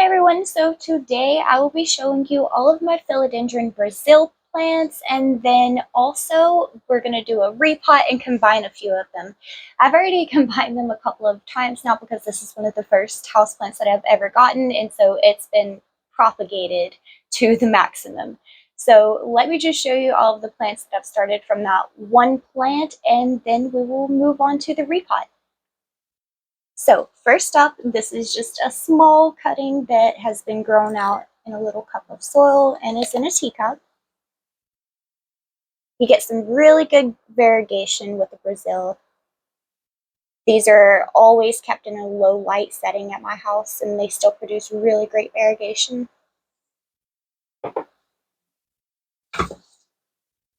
Hey everyone, so today I will be showing you all of my Philodendron Brazil plants, and then also we're going to do a repot and combine a few of them. I've already combined them a couple of times now because this is one of the first houseplants that I've ever gotten, and so it's been propagated to the maximum. So let me just show you all of the plants that I've started from that one plant, and then we will move on to the repot. So first up, this is just a small cutting that has been grown out in a little cup of soil and is in a teacup. You get some really good variegation with the Brazil. These are always kept in a low light setting at my house, and they still produce really great variegation.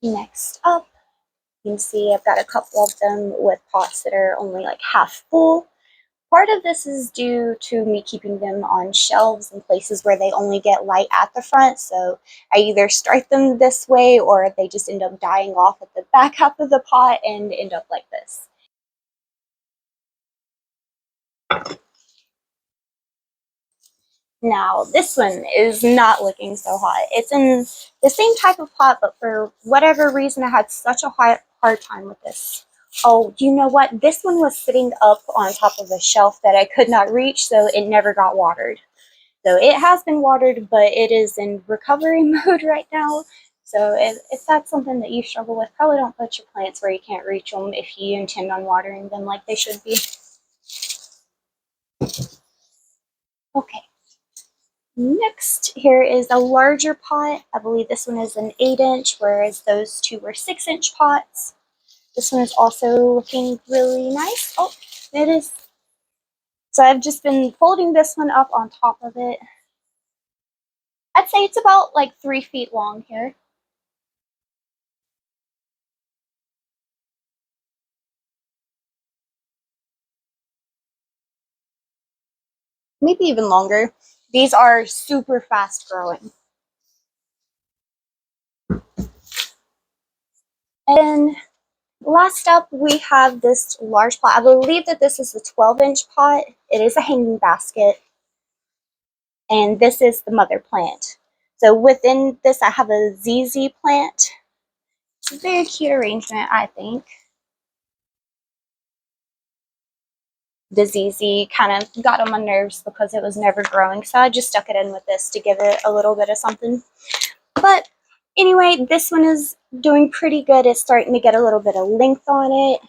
Next up, you can see I've got a couple of them with pots that are only like half full. Part of this is due to me keeping them on shelves in places where they only get light at the front, so I either start them this way or they just end up dying off at the back half of the pot and end up like this. Now, this one is not looking so hot. It's in the same type of pot, but for whatever reason I had such a hard time with this. Oh, you know what? This one was sitting up on top of a shelf that I could not reach, so it never got watered. So it has been watered, but it is in recovery mode right now. So if that's something that you struggle with, probably don't put your plants where you can't reach them if you intend on watering them like they should be. Okay. Next, here is a larger pot. I believe this one is an 8-inch, whereas those two were 6-inch pots. This one is also looking really nice. Oh, it is. So I've just been folding this one up on top of it. I'd say it's about like 3 feet long here. Maybe even longer. These are super fast growing. And last up, we have this large pot. I believe that this is a 12-inch pot. It is a hanging basket. And this is the mother plant. So within this, I have a ZZ plant. It's a very cute arrangement, I think. The ZZ kind of got on my nerves because it was never growing, so I just stuck it in with this to give it a little bit of something. But anyway, this one is doing pretty good. It's starting to get a little bit of length on it.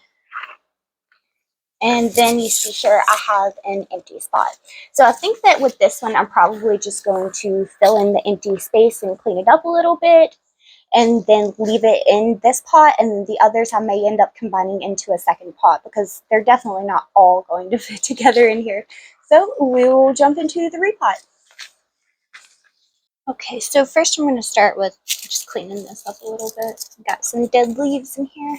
And then you see here I have an empty spot. So I think that with this one, I'm probably just going to fill in the empty space and clean it up a little bit, and then leave it in this pot, and the others I may end up combining into a second pot because they're definitely not all going to fit together in here. So we will jump into the repot. Okay, so first I'm going to start with just cleaning this up a little bit. Got some dead leaves in here.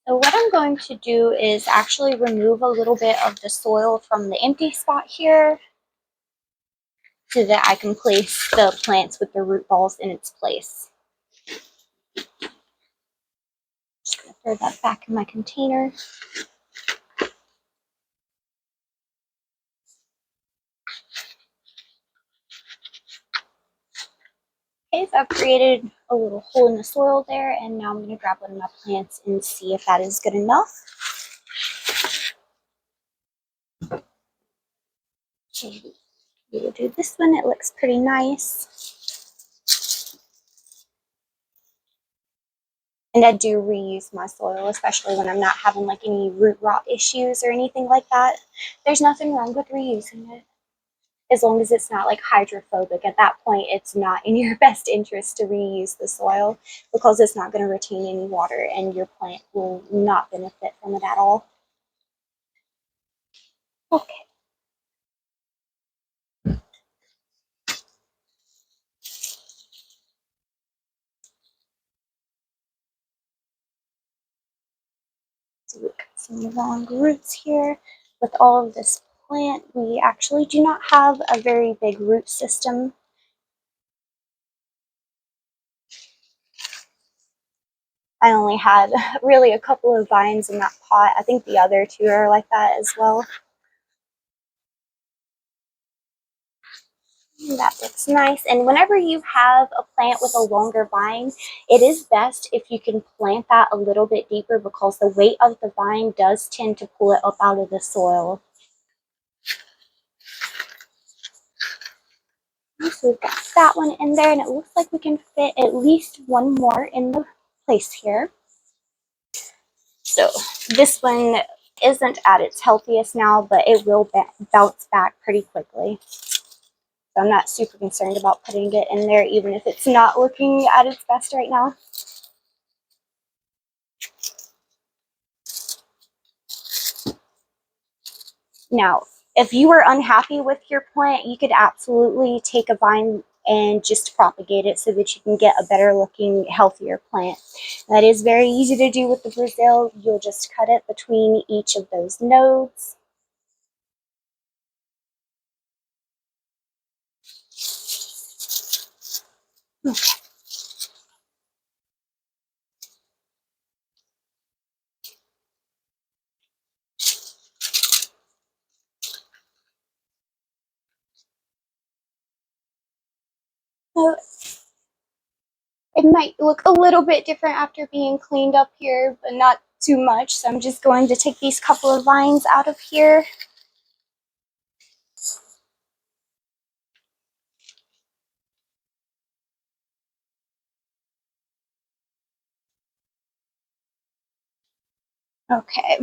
So what I'm going to do is actually remove a little bit of the soil from the empty spot here so that I can place the plants with the root balls in its place. Just going to throw that back in my container. Okay, so I've created a little hole in the soil there, and now I'm going to grab one of my plants and see if that is good enough. Okay, we will do this one. It looks pretty nice. And I do reuse my soil, especially when I'm not having like any root rot issues or anything like that. There's nothing wrong with reusing it, as long as it's not like hydrophobic. At that point, it's not in your best interest to reuse the soil because it's not going to retain any water and your plant will not benefit from it at all. Okay. So we've got some long roots here. With all of this plant, we actually do not have a very big root system. I only had really a couple of vines in that pot. I think the other two are like that as well. That looks nice. And whenever you have a plant with a longer vine, it is best if you can plant that a little bit deeper because the weight of the vine does tend to pull it up out of the soil. So we've got that one in there, and it looks like we can fit at least one more in the place here. So this one isn't at its healthiest now, but it will bounce back pretty quickly. So I'm not super concerned about putting it in there, even if it's not looking at its best right now. Now, if you are unhappy with your plant, you could absolutely take a vine and just propagate it so that you can get a better looking, healthier plant. That is very easy to do with the Brazil. You'll just cut it between each of those nodes. Okay. So it might look a little bit different after being cleaned up here, but not too much. So I'm just going to take these couple of vines out of here. Okay.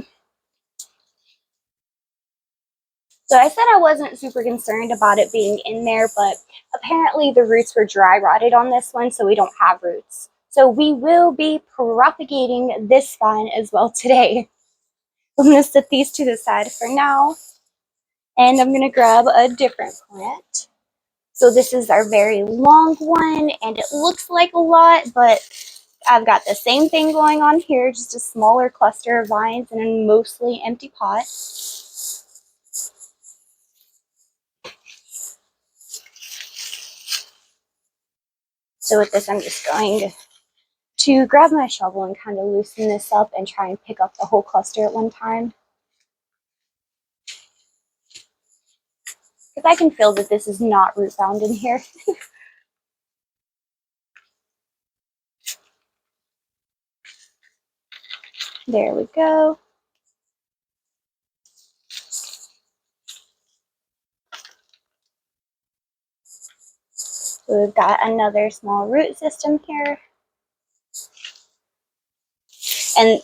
So I said I wasn't super concerned about it being in there, but apparently the roots were dry rotted on this one, so we don't have roots. So we will be propagating this vine as well today. I'm going to set these to the side for now, and I'm going to grab a different plant. So this is our very long one, and it looks like a lot, but I've got the same thing going on here, just a smaller cluster of vines in a mostly empty pot. So with this, I'm just going to grab my shovel and kind of loosen this up and try and pick up the whole cluster at one time. Because I can feel that this is not root bound in here. There we go. So we've got another small root system here. And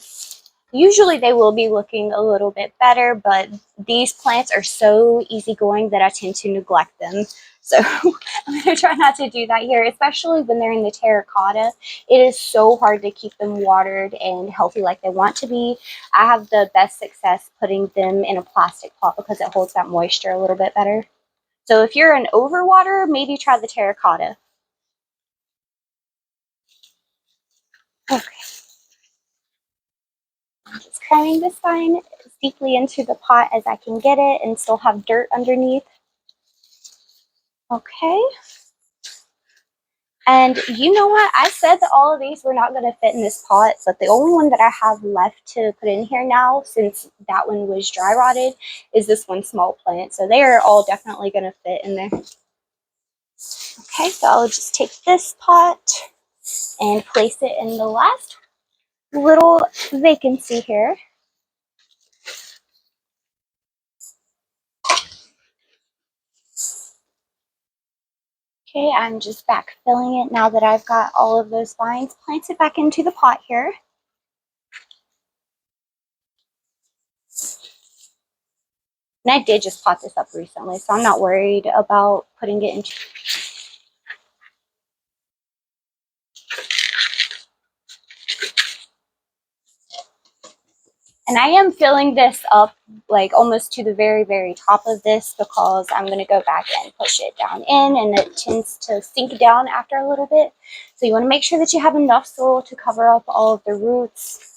usually they will be looking a little bit better, but these plants are so easygoing that I tend to neglect them. So I'm going to try not to do that here, especially when they're in the terracotta. It is so hard to keep them watered and healthy like they want to be. I have the best success putting them in a plastic pot because it holds that moisture a little bit better. So if you're an overwaterer, maybe try the terracotta. Okay. I'm just cramming this vine as deeply into the pot as I can get it and still have dirt underneath. Okay. And you know what? I said that all of these were not going to fit in this pot, but the only one that I have left to put in here now, since that one was dry rotted, is this one small plant. So they are all definitely going to fit in there. Okay, so I'll just take this pot and place it in the last little vacancy here. Okay, I'm just back filling it now that I've got all of those vines planted back into the pot here. And I did just pot this up recently, so I'm not worried about putting it into. And I am filling this up like almost to the very, very top of this because I'm going to go back and push it down in, and it tends to sink down after a little bit. So you want to make sure that you have enough soil to cover up all of the roots.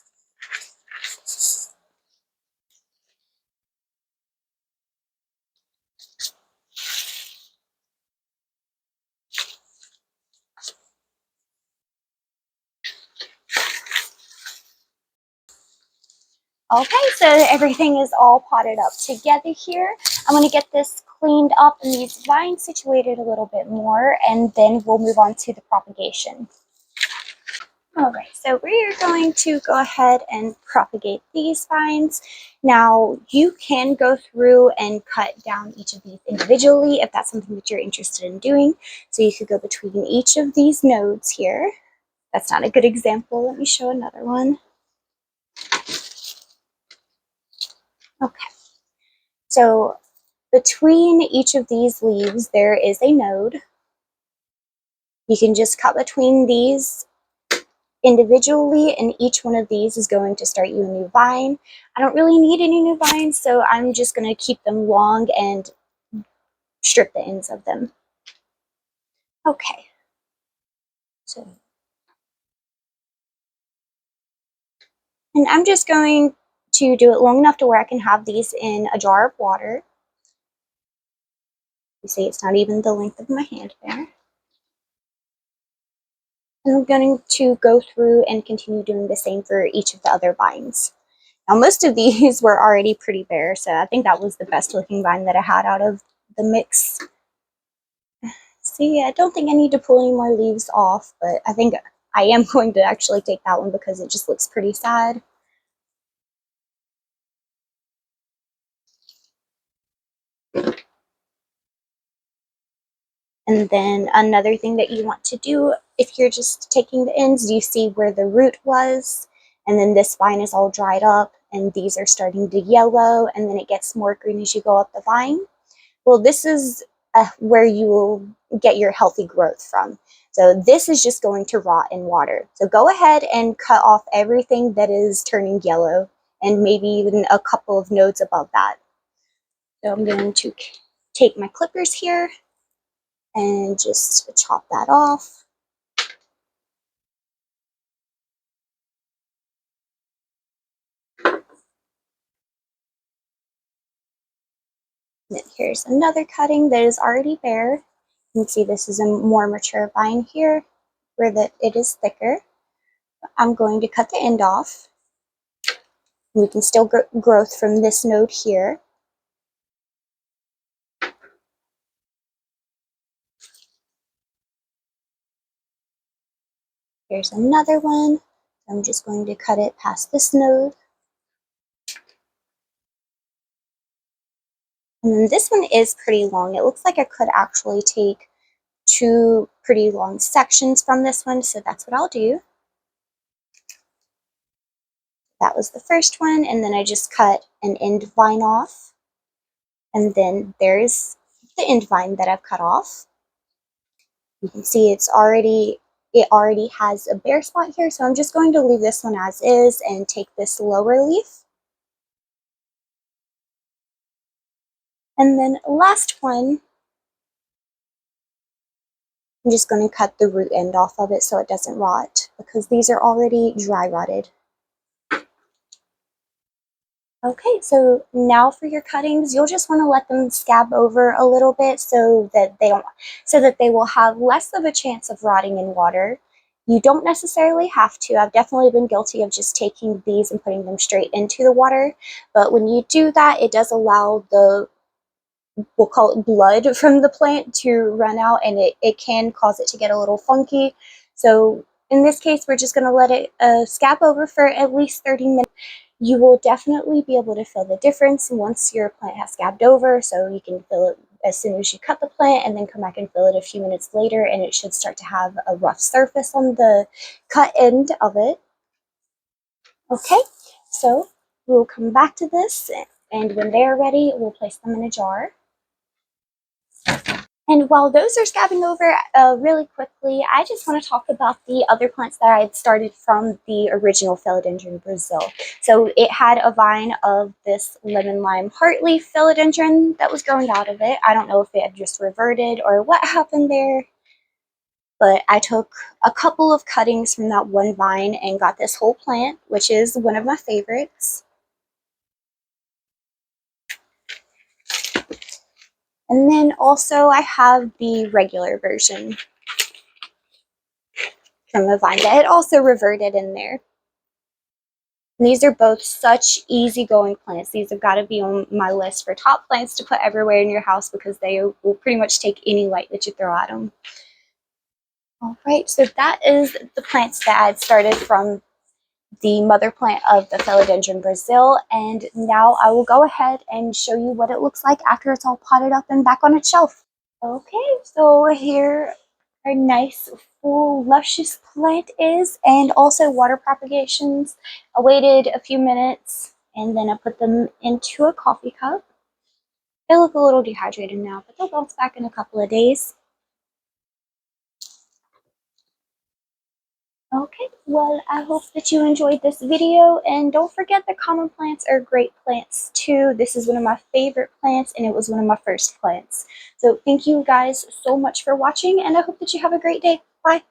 Okay, so everything is all potted up together here. I'm going to get this cleaned up and these vines situated a little bit more, and then we'll move on to the propagation. Alright, so we're going to go ahead and propagate these vines. Now, you can go through and cut down each of these individually if that's something that you're interested in doing. So you could go between each of these nodes here. That's not a good example. Let me show another one. Okay, so between each of these leaves, there is a node. You can just cut between these individually, and each one of these is going to start you a new vine. I don't really need any new vines, so I'm just going to keep them long and strip the ends of them. Okay, so, and I'm just going to do it long enough to where I can have these in a jar of water. You see it's not even the length of my hand there. And I'm going to go through and continue doing the same for each of the other vines. Now, most of these were already pretty bare, so I think that was the best looking vine that I had out of the mix. See, I don't think I need to pull any more leaves off, but I think I am going to actually take that one because it just looks pretty sad. And then another thing that you want to do, if you're just taking the ends, do you see where the root was? And then this vine is all dried up, and these are starting to yellow, and then it gets more green as you go up the vine. Well, this is where you will get your healthy growth from. So this is just going to rot in water. So go ahead and cut off everything that is turning yellow, and maybe even a couple of nodes above that. So I'm going to take my clippers here and just chop that off. And then here's another cutting that is already bare. You can see this is a more mature vine here where it is thicker. I'm going to cut the end off. We can still growth from this node here. Here's another one. I'm just going to cut it past this node. And then this one is pretty long. It looks like I could actually take two pretty long sections from this one, so that's what I'll do. That was the first one, and then I just cut an end vine off. And then there's the end vine that I've cut off. You can see it already has a bare spot here, so I'm just going to leave this one as is and take this lower leaf. And then last one, I'm just going to cut the root end off of it so it doesn't rot, because these are already dry rotted. Okay, so now for your cuttings, you'll just want to let them scab over a little bit so that they will have less of a chance of rotting in water. You don't necessarily have to. I've definitely been guilty of just taking these and putting them straight into the water, but when you do that, it does allow we'll call it blood from the plant to run out, and it can cause it to get a little funky. So in this case, we're just going to let it scab over for at least 30 minutes. You will definitely be able to feel the difference once your plant has scabbed over, so you can feel it as soon as you cut the plant and then come back and feel it a few minutes later, and it should start to have a rough surface on the cut end of it. Okay, so we'll come back to this, and when they're ready, we'll place them in a jar. And while those are scabbing over really quickly, I just want to talk about the other plants that I had started from the original Philodendron Brazil. So it had a vine of this lemon lime heartleaf philodendron that was growing out of it. I don't know if it had just reverted or what happened there, but I took a couple of cuttings from that one vine and got this whole plant, which is one of my favorites. And then also I have the regular version from a vine that had also reverted in there. And these are both such easygoing plants. These have got to be on my list for top plants to put everywhere in your house because they will pretty much take any light that you throw at them. All right, so that is the plants that I had started from the mother plant of the Philodendron Brazil, and now I will go ahead and show you what it looks like after it's all potted up and back on its shelf. Okay, so here our nice full luscious plant is, and also water propagations. I waited a few minutes and then I put them into a coffee cup. They look a little dehydrated now, but they'll bounce back in a couple of days. Okay, well, I hope that you enjoyed this video, and don't forget that common plants are great plants too. This is one of my favorite plants, and it was one of my first plants. So thank you guys so much for watching, and I hope that you have a great day. Bye!